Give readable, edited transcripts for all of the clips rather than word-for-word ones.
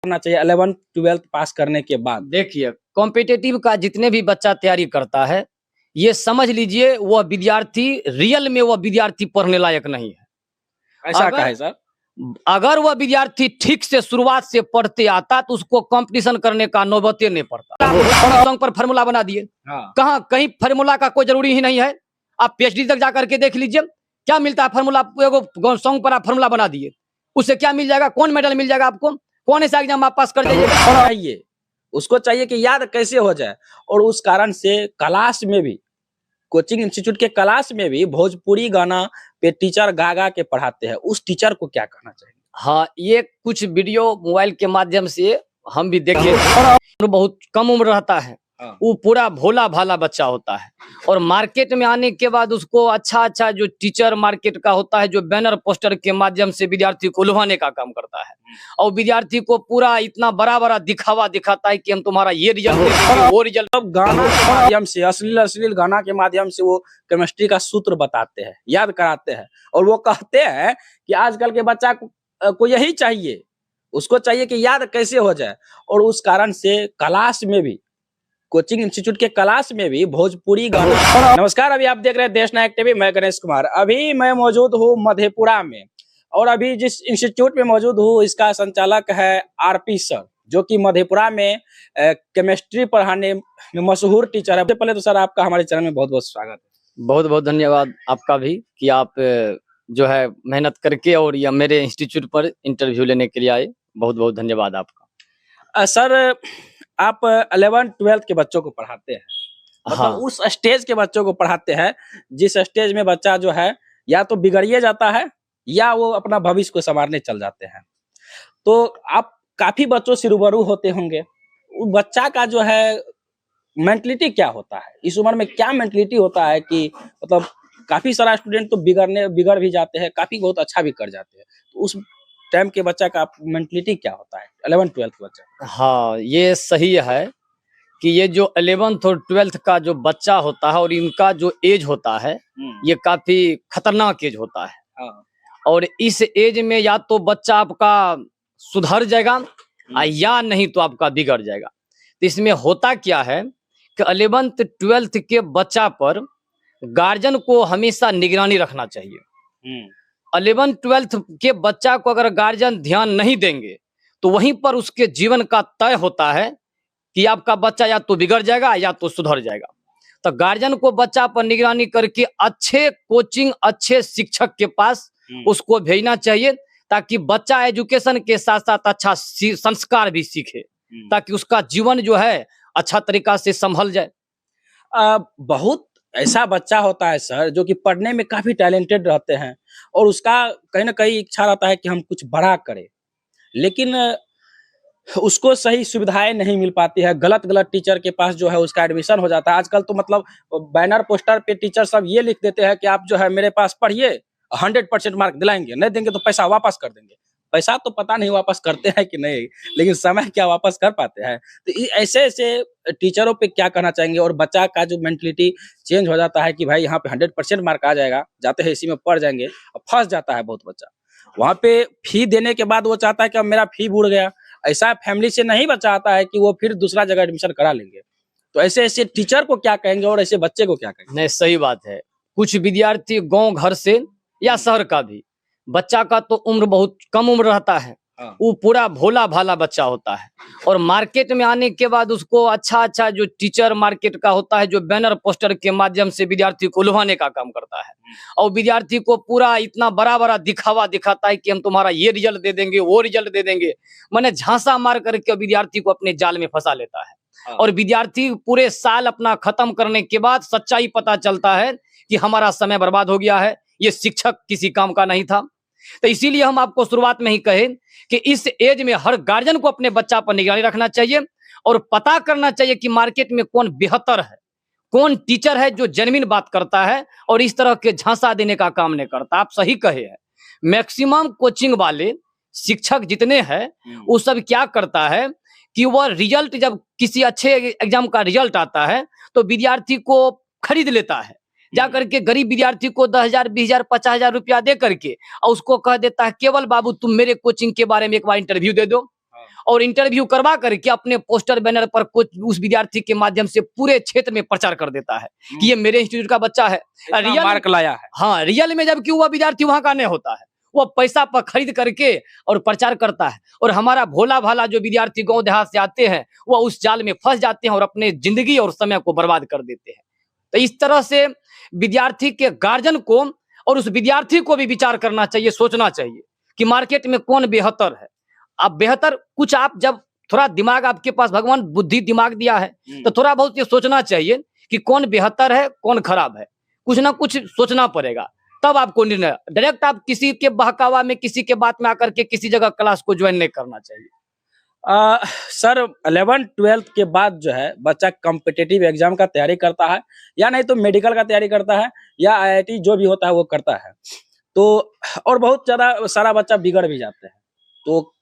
करना चाहिए 11th 12th पास करने के बाद? देखिए, कॉम्पिटिटिव का जितने भी बच्चा तैयारी करता है, ये समझ लीजिए वह विद्यार्थी रियल में वह विद्यार्थी पढ़ने लायक नहीं है। ऐसा अगर काहे सर? अगर वह विद्यार्थी ठीक से शुरुआत से पढ़ते आता तो उसको कंपटीशन करने का नौबत नहीं पड़ता। सॉन्ग पर फार्मूला बना दिए, हाँ। कहाँ कहीं फार्मूला का कोई जरूरी ही नहीं है। आप पीएचडी तक जा करके देख लीजिए, क्या मिलता है फार्मूला। एगो सॉन्ग पर आप फार्मूला बना दिए, उससे क्या मिल जाएगा, कौन मेडल मिल जाएगा आपको, कौन ऐसा एग्जाम आप पास कर जाइएगा। चाहिए उसको चाहिए कि याद कैसे हो जाए, और उस कारण से क्लास में भी, कोचिंग इंस्टीट्यूट के क्लास में भी भोजपुरी गाना पे टीचर गा गा के पढ़ाते हैं। उस टीचर को क्या कहना चाहिए? हाँ, ये कुछ वीडियो मोबाइल के माध्यम से हम भी देखे थे। बहुत कम उम्र रहता है, हाँ। वो पूरा भोला भाला बच्चा होता है, और मार्केट में आने के बाद उसको अच्छा जो टीचर मार्केट का होता है, जो बैनर पोस्टर के माध्यम से विद्यार्थी को लुभाने का काम करता है, और विद्यार्थी को पूरा इतना बड़ा दिखावा दिखाता है कि हम तुम्हारा ये रिजल्ट देंगे, वो रिजल्ट। अब गाना के माध्यम से, अश्लील गाना के माध्यम से वो केमिस्ट्री का सूत्र बताते हैं, याद कराते हैं, और वो कहते हैं कि आजकल के बच्चा को यही चाहिए, उसको चाहिए कि याद कैसे हो जाए। और उस कारण से क्लास में भी, कोचिंग इंस्टीट्यूट के क्लास में भी भोजपुरी गाना। नमस्कार, अभी आप देख रहे हैं देश नायक टीवी, मैं गणेश कुमार। अभी मैं मौजूद हूँ मधेपुरा में, और अभी जिस इंस्टीट्यूट में मौजूद हूँ इसका संचालक है आरपी सर, जो कि मधेपुरा में केमिस्ट्री पढ़ाने में मशहूर टीचर है। सबसे पहले तो सर आपका हमारे चैनल में बहुत बहुत स्वागत है। बहुत बहुत धन्यवाद आपका भी कि आप जो है मेहनत करके और या मेरे इंस्टीट्यूट पर इंटरव्यू लेने के लिए आए। बहुत बहुत धन्यवाद आपका। सर, आप 11th 12th के बच्चों को पढ़ाते हैं, मतलब हाँ। उस स्टेज के बच्चों को पढ़ाते हैं जिस स्टेज में बच्चा जो है या तो बिगड़िए जाता है या वो अपना भविष्य को संवारने चल जाते हैं। तो आप काफी बच्चों से रूबरू होते होंगे, उस बच्चा का जो है मेंटलिटी क्या होता है, इस उम्र में क्या मेंटलिटी होता है कि मतलब काफी सारा स्टूडेंट तो बिगड़ भी जाते हैं, काफी बहुत अच्छा भी कर जाते हैं। तो उस टाइम के बच्चा का मेंटलिटी क्या होता है, 11th 12th बच्चा? हाँ, ये सही है कि ये जो 11th और 12th का जो बच्चा होता है और इनका जो एज होता है, ये काफी खतरनाक एज होता है। हाँ। और इस एज में या तो बच्चा आपका सुधर जाएगा या नहीं तो आपका बिगड़ जाएगा। तो इसमें होता क्या है कि 11th 12th के बच्चा पर गार्जियन को हमेशा निगरानी रखना चाहिए। 11th 12th के बच्चा को अगर गार्जियन ध्यान नहीं देंगे तो वहीं पर उसके जीवन का तय होता है कि आपका बच्चा या तो बिगड़ जाएगा या तो सुधर जाएगा। तो गार्जियन को बच्चा पर निगरानी करके अच्छे कोचिंग, अच्छे शिक्षक के पास उसको भेजना चाहिए, ताकि बच्चा एजुकेशन के साथ साथ अच्छा संस्कार भी सीखे, ताकि उसका जीवन जो है अच्छा तरीका से संभल जाए। बहुत ऐसा बच्चा होता है सर जो कि पढ़ने में काफी टैलेंटेड रहते हैं, और उसका कहीं ना कहीं इच्छा रहता है कि हम कुछ बड़ा करें, लेकिन उसको सही सुविधाएं नहीं मिल पाती है। गलत टीचर के पास जो है उसका एडमिशन हो जाता है। आजकल तो मतलब बैनर पोस्टर पे टीचर सब ये लिख देते हैं कि आप जो है मेरे पास पढ़िए, 100% मार्क दिलाएंगे, नहीं देंगे तो पैसा वापस कर देंगे। पैसा तो पता नहीं वापस करते हैं कि नहीं, लेकिन समय क्या वापस कर पाते हैं। तो ऐसे टीचरों पे क्या कहना चाहेंगे? और बच्चा का जो मेंटलिटी चेंज हो जाता है कि भाई यहाँ पे 100% मार्क आ जाएगा, जाते हैं इसी में पढ़ जाएंगे, और फंस जाता है बहुत बच्चा। वहाँ पे फी देने के बाद वो चाहता है कि अब मेरा फी बुड़ गया। ऐसा फैमिली से नहीं बच्चा आता है कि वो फिर दूसरा जगह एडमिशन करा लेंगे। तो ऐसे टीचर को क्या कहेंगे और ऐसे बच्चे को क्या कहेंगे? नहीं, सही बात है। कुछ विद्यार्थी गांव घर से या शहर का भी बच्चा का तो उम्र बहुत कम उम्र रहता है, वो पूरा भोला भाला बच्चा होता है, और मार्केट में आने के बाद उसको अच्छा जो टीचर मार्केट का होता है, जो बैनर पोस्टर के माध्यम से विद्यार्थी को लुभाने का काम करता है, और विद्यार्थी को पूरा इतना बड़ा दिखावा दिखाता है कि हम तुम्हारा ये रिजल्ट दे देंगे, वो रिजल्ट दे देंगे। मैंने झांसा मार करके विद्यार्थी को अपने जाल में फंसा लेता है, और विद्यार्थी पूरे साल अपना खत्म करने के बाद सच्चाई पता चलता है कि हमारा समय बर्बाद हो गया है, ये शिक्षक किसी काम का नहीं था। तो इसीलिए हम आपको शुरुआत में ही कहे कि इस एज में हर गार्जियन को अपने बच्चा पर निगरानी रखना चाहिए, और पता करना चाहिए कि मार्केट में कौन बेहतर है, कौन टीचर है जो जेन्युइन बात करता है और इस तरह के झांसा देने का काम नहीं करता। आप सही कहे हैं, मैक्सिमम कोचिंग वाले शिक्षक जितने हैं वो सब क्या करता है कि वह रिजल्ट, जब किसी अच्छे एग्जाम का रिजल्ट आता है तो विद्यार्थी को खरीद लेता है, जा करके गरीब विद्यार्थी को 10,000, 20,000, 50,000 रुपया दे करके, और उसको कह देता है केवल बाबू तुम मेरे कोचिंग के बारे में एक बार इंटरव्यू दे दो, और इंटरव्यू करवा करके अपने पोस्टर बैनर पर कुछ उस विद्यार्थी के माध्यम से पूरे क्षेत्र में प्रचार कर देता है कि ये मेरे इंस्टीट्यूट का बच्चा है, रियल मार्क लाया है। हाँ, रियल में जबकि वह विद्यार्थी वहां का नहीं होता है, वो पैसा पर खरीद करके और प्रचार करता है। और हमारा भोला भाला जो विद्यार्थी गांव देहात से आते हैं वह उस जाल में फंस जाते हैं और अपने जिंदगी और समय को बर्बाद कर देते हैं। तो इस तरह से विद्यार्थी के गार्जियन को और उस विद्यार्थी को भी विचार करना चाहिए, सोचना चाहिए कि मार्केट में कौन बेहतर है। अब बेहतर कुछ आप जब थोड़ा दिमाग आपके पास भगवान बुद्धि दिमाग दिया है तो थोड़ा बहुत ये सोचना चाहिए कि कौन बेहतर है कौन खराब है, कुछ ना कुछ सोचना पड़ेगा, तब आपको निर्णय। डायरेक्ट आप किसी के बहकावा में किसी के बात में आकर के किसी जगह क्लास को ज्वाइन नहीं करना चाहिए। सर 11th-12th के बाद जो है बच्चा कॉम्पिटिटिव एग्जाम का तैयारी करता है या नहीं तो मेडिकल का तैयारी करता है या आईआईटी जो भी होता है वो करता है, तो और बहुत ज्यादा सारा बच्चा बिगड़ भी जाते हैं। तो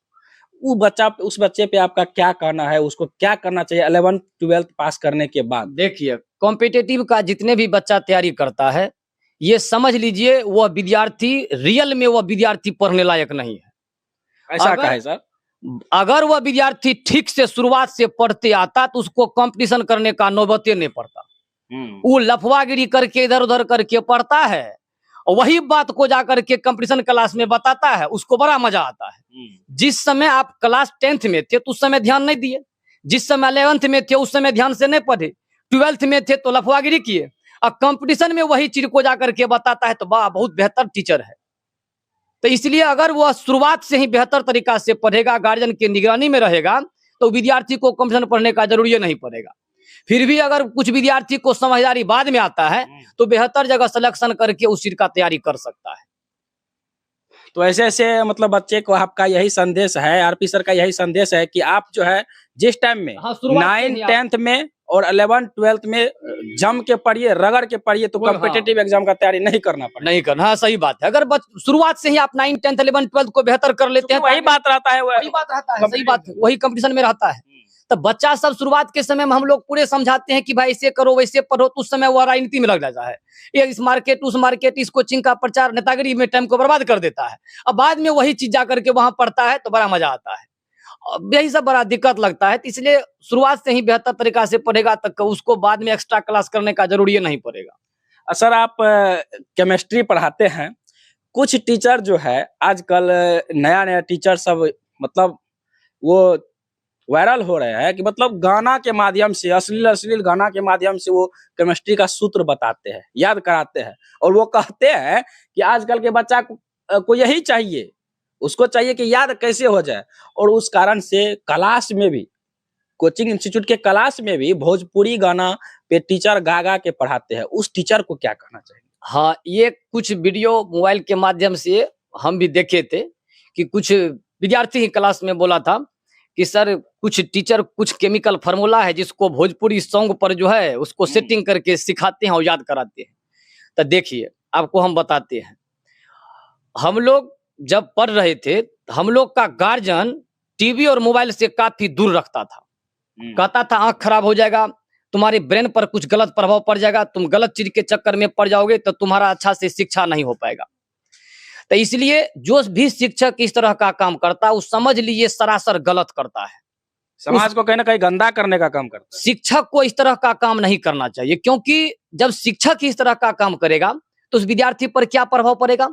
उस बच्चे पे आपका क्या कहना है, उसको क्या करना चाहिए 11th-12th पास करने के बाद? देखिए, कॉम्पिटिटिव का जितने भी बच्चा तैयारी करता है ये समझ लीजिए वह विद्यार्थी रियल में वह विद्यार्थी पढ़ने लायक नहीं है। ऐसा का है सर? अगर वह विद्यार्थी ठीक से शुरुआत से पढ़ते आता तो उसको कंपटीशन करने का नौबते नहीं पड़ता। वो लफवागिरी करके इधर उधर करके पढ़ता है और वही बात को जाकर के कंपटीशन क्लास में बताता है, उसको बड़ा मजा आता है। जिस समय आप क्लास 10th में थे तो उस समय ध्यान नहीं दिए, जिस समय 11th में थे उस समय ध्यान से नहीं पढ़े, 12th में थे तो लफवागिरी किए, अब कंपटीशन में वही चीज को जाकर के बताता है तो वाह बहुत बेहतर टीचर है। तो इसलिए अगर वह शुरुआत से ही बेहतर तरीका से पढ़ेगा, गार्जियन की निगरानी में रहेगा, तो विद्यार्थी को कंपटीशन पढ़ने का जरूरी नहीं पड़ेगा। फिर भी अगर कुछ विद्यार्थी को समझदारी बाद में आता है तो बेहतर जगह सिलेक्शन करके उस चीज का तैयारी कर सकता है। तो ऐसे ऐसे मतलब बच्चे को आपका यही संदेश है, आरपी सर का यही संदेश है कि आप जो है जिस टाइम में 9th-10th में और 11th-12th में जम के पढ़िए, रगड़ के पढ़िए, तो कॉम्पिटिटिव एग्जाम का तैयारी नहीं करना पड़ेगा। नहीं करना, हाँ सही बात है। अगर शुरुआत से ही आप 9th 10th 11th 12th को बेहतर कर लेते हैं, वही बात रहता है, वही बात रहता है, सही बात है, वही कंपटीशन में रहता है। तो बच्चा सब शुरुआत के समय में हम लोग पूरे समझाते हैं कि भाई ऐसे करो वैसे पढ़ो, तो उस समय वो राजनीति में लग जाता है, ये इस मार्केट उस मार्केट, इस कोचिंग का प्रचार, नेतागिरी में टाइम को बर्बाद कर देता है। अब बाद में वही चीज जाकर के वहां पढ़ता है तो बड़ा मजा आता है, यही सब बड़ा दिक्कत लगता है। तो इसलिए शुरुआत से ही बेहतर तरीका से पढ़ेगा तक उसको बाद में एक्स्ट्रा क्लास करने का जरूरी नहीं पड़ेगा। सर आप केमिस्ट्री पढ़ाते हैं, कुछ टीचर जो है आजकल नया नया टीचर सब मतलब वो वायरल हो रहे हैं कि मतलब गाना के माध्यम से, अश्लील गाना के माध्यम से वो केमिस्ट्री का सूत्र बताते हैं, याद कराते हैं, और वो कहते हैं कि आजकल के बच्चा को यही चाहिए, उसको चाहिए कि याद कैसे हो जाए। और उस कारण से क्लास में भी, कोचिंग इंस्टीट्यूट के क्लास में भी भोजपुरी गाना पे टीचर गा गा के पढ़ाते हैं, उस टीचर को क्या कहना चाहिए? हाँ, ये कुछ वीडियो मोबाइल के माध्यम से हम भी देखे थे कि कुछ विद्यार्थी ही क्लास में बोला था कि सर कुछ टीचर कुछ केमिकल फार्मूला है जिसको भोजपुरी सॉन्ग पर जो है उसको सेटिंग करके सिखाते हैं और याद कराते हैं। तो देखिए आपको हम बताते हैं, हम लोग जब पढ़ रहे थे हम लोग का गार्जियन टीवी और मोबाइल से काफी दूर रखता था, कहता था आंख खराब हो जाएगा, तुम्हारे ब्रेन पर कुछ गलत प्रभाव पड़ जाएगा, तुम गलत चीज के चक्कर में पड़ जाओगे तो तुम्हारा अच्छा से शिक्षा नहीं हो पाएगा। तो इसलिए जो भी शिक्षक इस तरह का काम करता है वो समझ लीजिए सरासर गलत करता है, समाज को कहीं ना कहीं गंदा करने का काम करता है। शिक्षक को इस तरह का काम नहीं करना चाहिए, क्योंकि जब शिक्षक इस तरह का काम करेगा तो उस विद्यार्थी पर क्या प्रभाव पड़ेगा,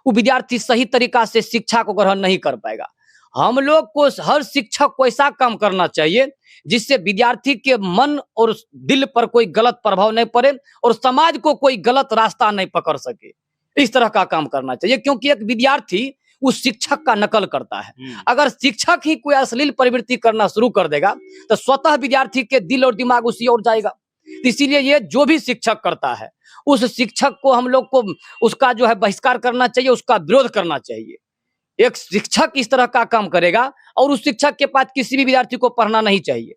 वो विद्यार्थी सही तरीका से शिक्षा को ग्रहण नहीं कर पाएगा। हम लोग को हर शिक्षक को ऐसा काम करना चाहिए जिससे विद्यार्थी के मन और दिल पर कोई गलत प्रभाव नहीं पड़े और समाज को कोई गलत रास्ता नहीं पकड़ सके, इस तरह का काम करना चाहिए। क्योंकि एक विद्यार्थी उस शिक्षक का नकल करता है, अगर शिक्षक ही कोई अश्लील प्रवृत्ति करना शुरू कर देगा तो स्वतः विद्यार्थी के दिल और दिमाग उसी ओर जाएगा। इसीलिए ये जो भी शिक्षक करता है उस शिक्षक को हम लोग को उसका जो है बहिष्कार करना चाहिए, उसका विरोध करना चाहिए। एक शिक्षक इस तरह का काम करेगा और उस शिक्षक के पास किसी भी विद्यार्थी को पढ़ना नहीं चाहिए।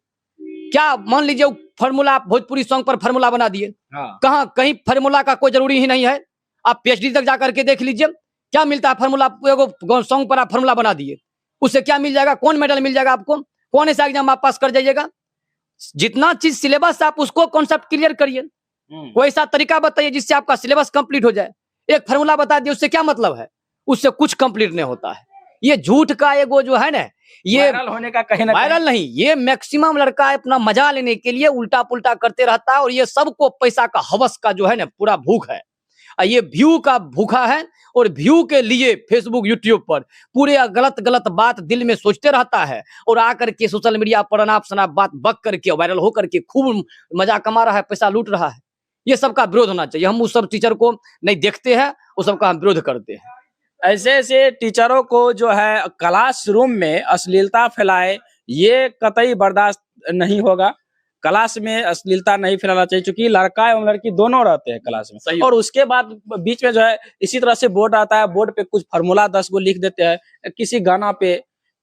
क्या मान लीजिए फार्मूला भोजपुरी सॉन्ग पर फार्मूला बना दिए, कहाँ कहीं फार्मूला का कोई जरूरी ही नहीं है, आप पीएचडी तक जाकर के देख लीजिए क्या मिलता है फार्मूला, सॉन्ग पर आप फार्मूला बना दिए, उससे क्या मिल जाएगा, कौन मेडल मिल जाएगा आपको, कौन ऐसा एग्जाम आप पास कर जाइएगा। जितना चीज सिलेबस आप उसको कॉन्सेप्ट क्लियर करिए, कोई ऐसा तरीका बताइए जिससे आपका सिलेबस कंप्लीट हो जाए। एक फार्मूला बता दिए उससे क्या मतलब है, उससे कुछ कंप्लीट नहीं होता है। ये झूठ का एगो जो है ना, ये वायरल होने का कहीं ना वायरल नहीं, ये मैक्सिमम लड़का अपना मजा लेने के लिए उल्टा पुल्टा करते रहता है, और ये सबको पैसा का हवस का जो है ना पूरा भूख है, और ये व्यू का भूखा है, और व्यू के लिए फेसबुक यूट्यूब पर पूरे गलत गलत बात दिल में सोचते रहता है, और आकर के सोशल मीडिया पर अनाप शनाप बात बक करके वायरल हो करके खूब मजा कमा रहा है, पैसा लूट रहा है। ये सबका विरोध होना चाहिए। हम उस सब टीचर को नहीं देखते हैं, उस सबका हम विरोध करते हैं। ऐसे ऐसे टीचरों को जो है क्लासरूम में अश्लीलता फैलाए, ये कतई बर्दाश्त नहीं होगा। क्लास में अश्लीलता नहीं फैलाना चाहिए, क्योंकि लड़का एवं लड़की दोनों रहते हैं क्लास में। और उसके बाद बीच में जो है इसी तरह से बोर्ड आता है, बोर्ड पे कुछ फार्मूला 10 गो लिख देते हैं, किसी गाना पे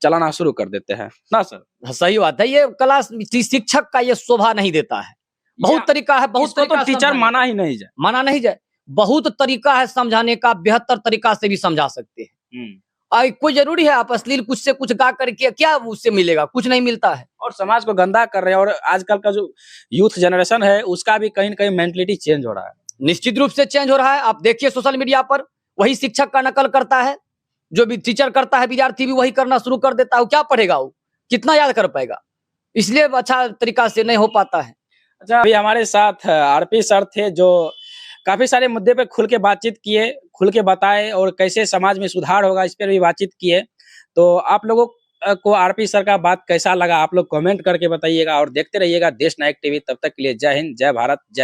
चलाना शुरू कर देते हैं ना सर। सही बात है। ये क्लास शिक्षक का ये शोभा नहीं देता है। बहुत तरीका है, बहुत इसको तो टीचर माना ही नहीं जाए, माना नहीं जाए। बहुत तरीका है समझाने का, 72 तरीका से भी समझा सकते हैं। कोई जरूरी है आप अश्लील कुछ से कुछ गा करके क्या उससे मिलेगा? कुछ नहीं मिलता है। और समाज को गंदा कर रहे हैं। और आजकल का जो यूथ जनरेशन है उसका भी कहीं न कहीं मेंटलिटी चेंज हो रहा है। निश्चित रूप से चेंज हो रहा है। आप देखिए सोशल मीडिया पर वही शिक्षक का नकल करता है, जो भी टीचर करता है विद्यार्थी भी वही करना शुरू कर देता है। क्या पढ़ेगा वो? कितना याद कर पाएगा? इसलिए अच्छा तरीका से नहीं हो पाता है। अच्छा, अभी हमारे साथ आरपी सर थे, जो काफी सारे मुद्दे पे खुल के बातचीत किए, खुल के बताए, और कैसे समाज में सुधार होगा इस पर भी बातचीत किए। तो आप लोगों को आरपी सर का बात कैसा लगा, आप लोग कमेंट करके बताइएगा, और देखते रहिएगा देश नायक टीवी। तब तक के लिए जय हिंद, जय भारत, जय